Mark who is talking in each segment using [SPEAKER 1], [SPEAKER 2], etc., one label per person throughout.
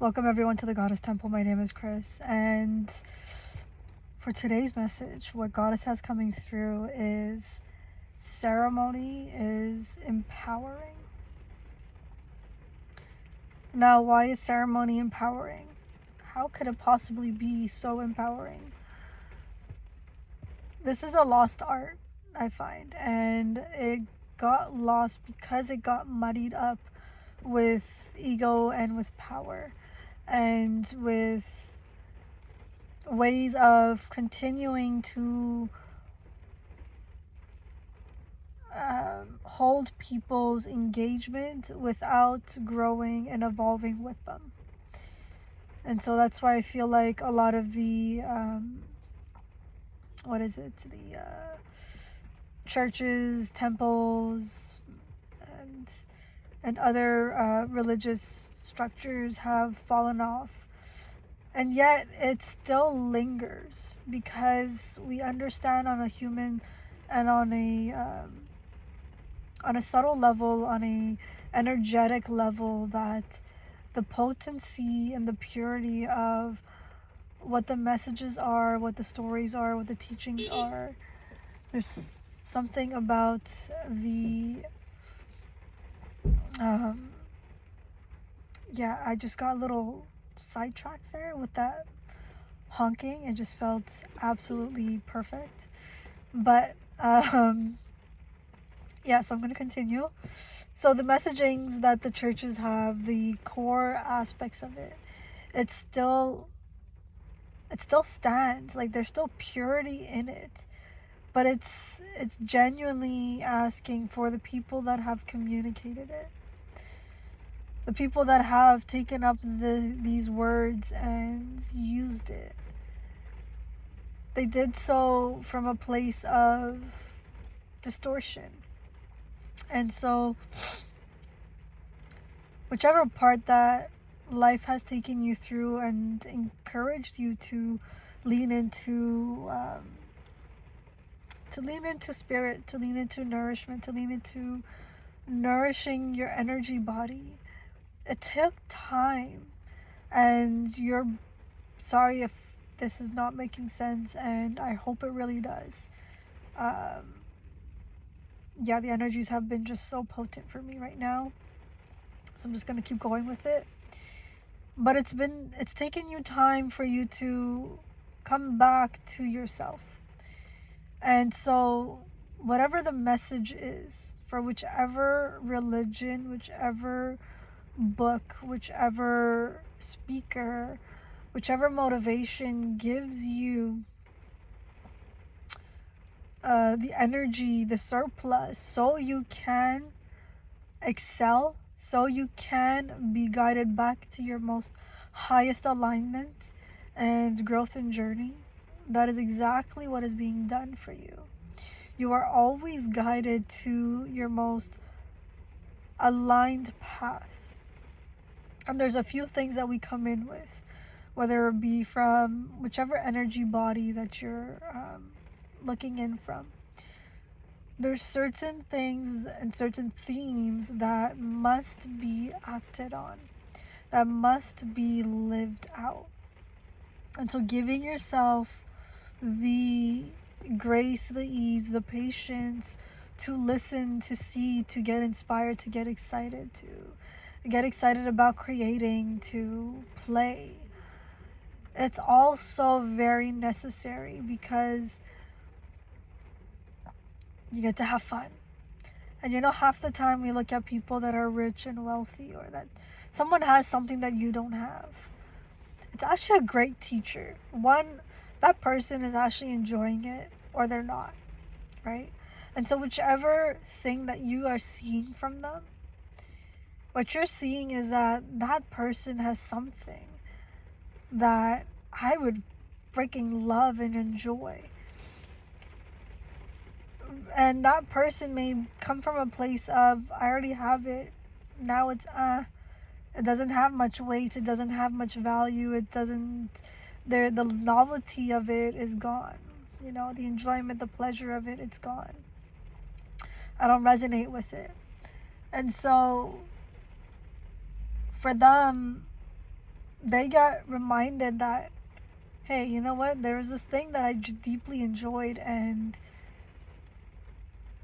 [SPEAKER 1] Welcome everyone to the Goddess Temple. My name is Chris, and for today's message, what Goddess has coming through is ceremony is empowering. Now, why is ceremony empowering? How could it possibly be so empowering? This is a lost art, I find, and it got lost because it got muddied up with ego and with power and with ways of continuing to hold people's engagement without growing and evolving with them. And so that's why I feel like a lot of the churches, temples, and other religious structures have fallen off. And yet it still lingers because we understand on a human and on a subtle level, on a energetic level, that the potency and the purity of what the messages are, what the stories are, what the teachings are. There's something about the I just got a little sidetracked there with that honking. It just felt absolutely perfect. But so I'm going to continue. So the messagings that the churches have, the core aspects of it, it still stands. Like, there's still purity in it, but it's genuinely asking for the people that have communicated it, the people that have taken up these words and used it. They did so from a place of distortion. And so whichever part that life has taken you through and encouraged you to lean into spirit, to lean into nourishment, to lean into nourishing your energy body, it took time. And you're sorry if this is not making sense, and I hope it really does. The energies have been just so potent for me right now, so I'm just going to keep going with it. But it's taken you time for you to come back to yourself. And so whatever the message is for whichever religion, whichever book, whichever speaker, whichever motivation gives you the energy, the surplus, so you can excel, so you can be guided back to your most highest alignment and growth and journey, that is exactly what is being done for you. You are always guided to your most aligned path. And there's a few things that we come in with, whether it be from whichever energy body that you're looking in from. There's certain things and certain themes that must be acted on, that must be lived out. And so giving yourself the grace, the ease, the patience to listen, to see, to get inspired, to get excited, about creating, to play. It's also very necessary because you get to have fun. And half the time we look at people that are rich and wealthy, or that someone has something that you don't have. It's actually a great teacher. One, that person is actually enjoying it, or they're not, right? And so whichever thing that you are seeing from them, what you're seeing is that that person has something that I would freaking love and enjoy. And that person may come from a place of, I already have it. Now it doesn't have much weight. It doesn't have much value. The novelty of it is gone. The enjoyment, the pleasure of it, it's gone. I don't resonate with it. And so for them, they got reminded that, hey, you know what? There was this thing that I deeply enjoyed, and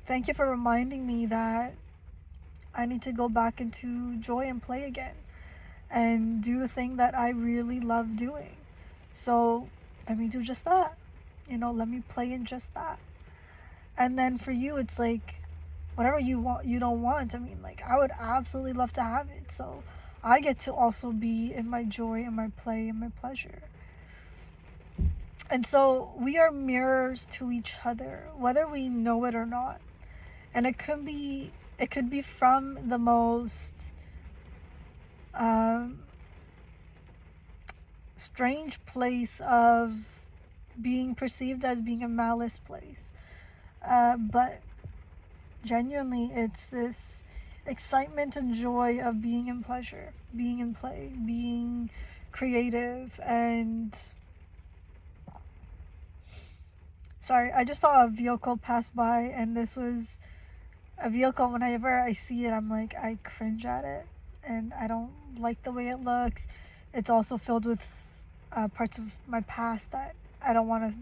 [SPEAKER 1] thank you for reminding me that I need to go back into joy and play again and do the thing that I really love doing. So let me do just that. Let me play in just that. And then for you, it's like whatever you want, you don't want. I mean, like, I would absolutely love to have it. So I get to also be in my joy and my play and my pleasure. And so we are mirrors to each other, whether we know it or not. And it could be from the most strange place of being perceived as being a malice place. But genuinely, it's this excitement and joy of being in pleasure, being in play, being creative. And sorry, I just saw a vehicle pass by, and this was a vehicle. Whenever I see it, I'm like, I cringe at it, and I don't like the way it looks. It's also filled with parts of my past that I don't want to,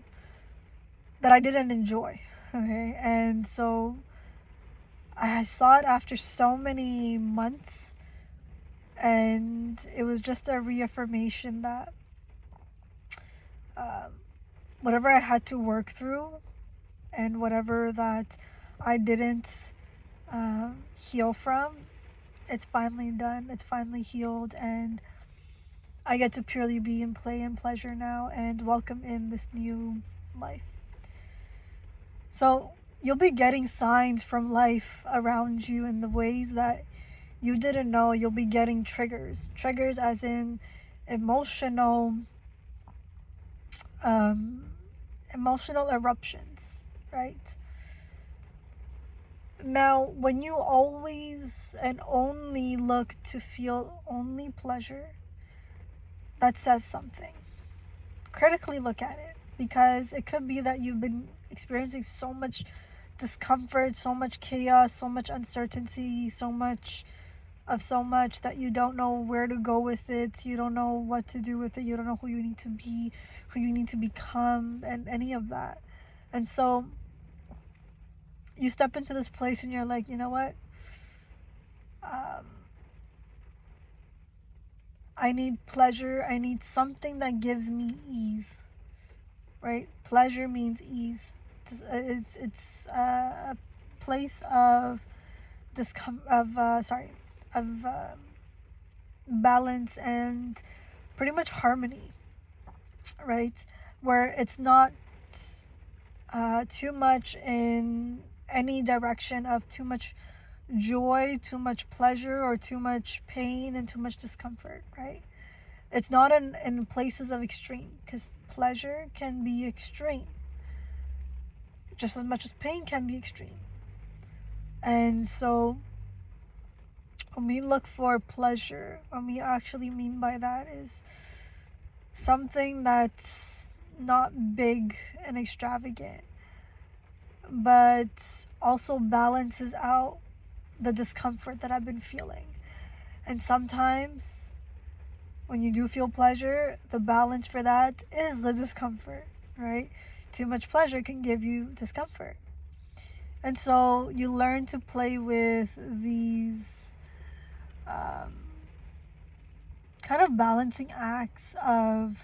[SPEAKER 1] that I didn't enjoy. Okay, and so I saw it after so many months, and it was just a reaffirmation that whatever I had to work through and whatever that I didn't heal from, it's finally done, it's finally healed, and I get to purely be in play and pleasure now and welcome in this new life. So you'll be getting signs from life around you in the ways that you didn't know. You'll be getting triggers as in emotional emotional eruptions, right? Now, when you always and only look to feel only pleasure, that says something. Critically look at it, because it could be that you've been experiencing so much discomfort, so much chaos, so much uncertainty, so much that you don't know where to go with it, you don't know what to do with it, you don't know who you need to be, who you need to become, and any of that. And so you step into this place and you're like, you know what? I need pleasure. I need something that gives me ease, right? Pleasure means ease. It's a place of balance and pretty much harmony, right? Where it's not too much in any direction of too much joy, too much pleasure, or too much pain and too much discomfort, right? It's not in places of extreme, because pleasure can be extreme just as much as pain can be extreme. And so when we look for pleasure, what we actually mean by that is something that's not big and extravagant, but also balances out the discomfort that I've been feeling. And sometimes when you do feel pleasure, the balance for that is the discomfort, right? Too much pleasure can give you discomfort. And so you learn to play with these kind of balancing acts of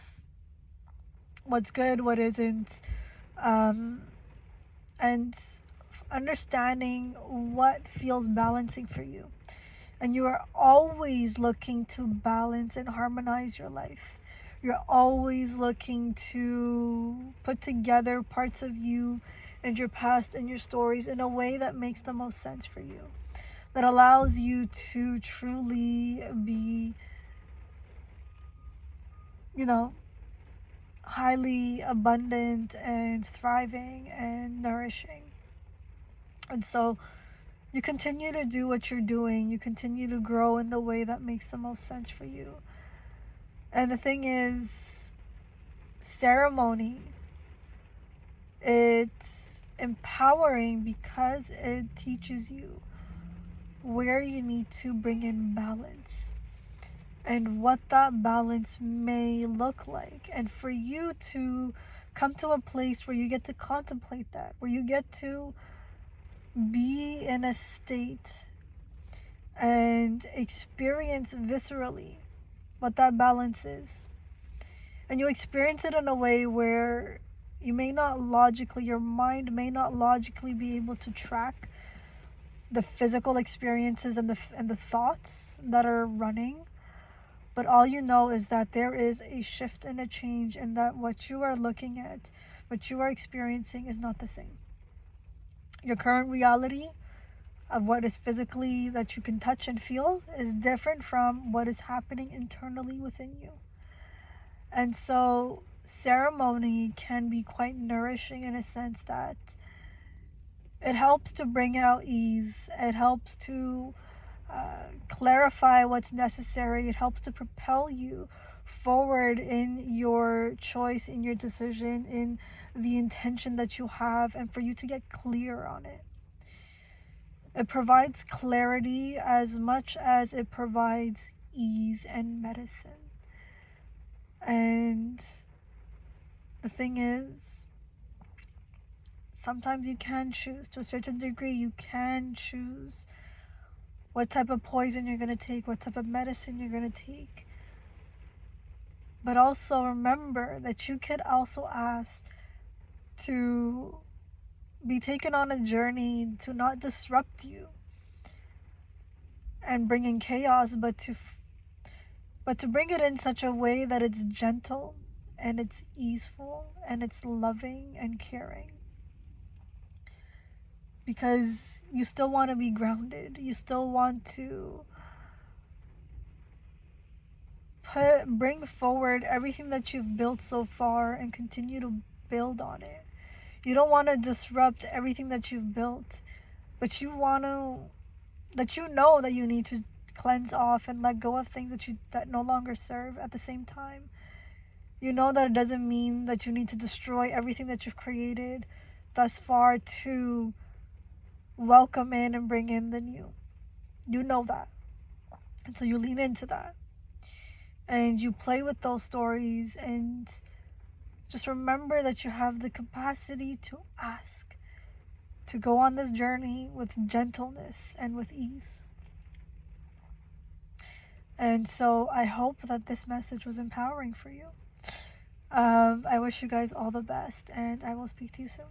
[SPEAKER 1] what's good, what isn't, and understanding what feels balancing for you. And you are always looking to balance and harmonize your life. You're always looking to put together parts of you and your past and your stories in a way that makes the most sense for you, that allows you to truly be, highly abundant and thriving and nourishing. And so you continue to do what you're doing, you continue to grow in the way that makes the most sense for you. And the thing is, ceremony, it's empowering because it teaches you where you need to bring in balance. and what that balance may look like. And for you to come to a place where you get to contemplate that, where you get to be in a state and experience viscerally what that balance is. And you experience it in a way where you may not logically, your mind may not logically be able to track the physical experiences and the thoughts that are running, but all you know is that there is a shift and a change, and that what you are looking at, what you are experiencing, is not the same. Your current reality of what is physically that you can touch and feel is different from what is happening internally within you. And so ceremony can be quite nourishing in a sense that it helps to bring out ease. It helps to clarify what's necessary. It helps to propel you forward in your choice, in your decision, in the intention that you have, and for you to get clear on it. It provides clarity as much as it provides ease and medicine. And the thing is, sometimes you can choose, to a certain degree, you can choose what type of poison you're going to take, what type of medicine you're going to take. But also remember that you could also ask to be taken on a journey to not disrupt you and bring in chaos, but to bring it in such a way that it's gentle and it's easeful and it's loving and caring. Because you still want to be grounded. You still want to bring forward everything that you've built so far and continue to build on it. You don't want to disrupt everything that you've built, but you want to, that you know that you need to cleanse off and let go of things that no longer serve at the same time. You know that it doesn't mean that you need to destroy everything that you've created thus far to welcome in and bring in the new. You know that. And so you lean into that. And you play with those stories, and just remember that you have the capacity to ask, to go on this journey with gentleness and with ease. And so I hope that this message was empowering for you. I wish you guys all the best, and I will speak to you soon.